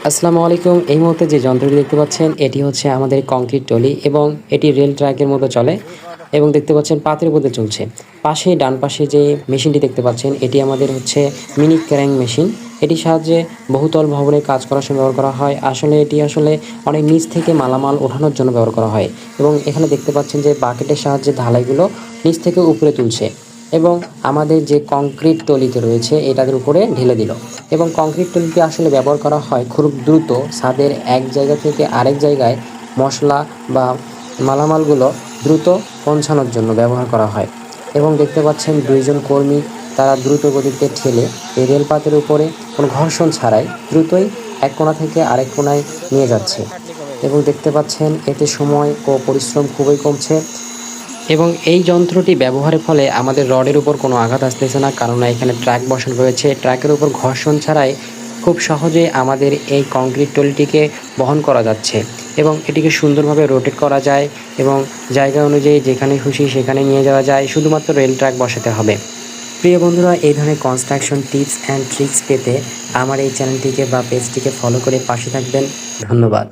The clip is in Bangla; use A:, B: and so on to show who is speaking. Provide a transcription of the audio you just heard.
A: আসসালামু আলাইকুম। এই মুহূর্তে যে যন্ত্রটি দেখতে পাচ্ছেন এটি হচ্ছে আমাদের কংক্রিট টলি এবং এটি রেল ট্র্যাকের মতো চলে এবং দেখতে পাচ্ছেন পাতের উপরে চলছে। পাশে ডান পাশে যে মেশিনটি দেখতে পাচ্ছেন এটি আমাদের হচ্ছে মিনি ক্র্যাং মেশিন। এটির সাহায্যে বহুতল ভবনে কাজ করার সময় ব্যবহার করা হয়। এটি আসলে অনেক নিচ থেকে মালামাল ওঠানোর জন্য ব্যবহার করা হয় এবং এখানে দেখতে পাচ্ছেন যে বাকেটের সাহায্যে ঢালাইগুলো নিচ থেকে উপরে তুলছে এবং আমাদের যে কংক্রিট টলিতে রয়েছে এটাদের উপরে ঢেলে দিল এবং কংক্রিট টলিটি আসলে ব্যবহার করা হয় খুব দ্রুত ছাদের এক জায়গা থেকে আরেক জায়গায় মশলা বা মালামালগুলো দ্রুত পৌঁছানোর জন্য ব্যবহার করা হয় এবং দেখতে পাচ্ছেন দুইজন কর্মী তারা দ্রুত গতিতে ঠেলে এই রেলপাতের উপরে কোনো ঘর্ষণ ছাড়াই দ্রুতই এক কোণা থেকে আরেক কোণায় নিয়ে যাচ্ছে এবং দেখতে পাচ্ছেন এতে সময় ও পরিশ্রম খুবই কমছে এবং এই যন্ত্রটি ব্যবহারের ফলে আমাদের রডের উপর কোনো আঘাত আসতেছে না, কারণ এখানে ট্র্যাক বসানো রয়েছে। ট্র্যাকের উপর ঘর্ষণ ছাড়াই খুব সহজে আমাদের এই কংক্রিট টলিটিকে বহন করা যাচ্ছে এবং এটিকে সুন্দরভাবে রোটেট করা যায় এবং জায়গা অনুযায়ী যেখানে খুশি সেখানে নিয়ে যাওয়া যায়, শুধুমাত্র রেল ট্র্যাক বসাতে হবে। প্রিয় বন্ধুরা, এই ধরনের কনস্ট্রাকশন টিপস অ্যান্ড ট্রিক্স পেতে আমার এই চ্যানেলটিকে বা পেজটিকে ফলো করে পাশে থাকবেন। ধন্যবাদ।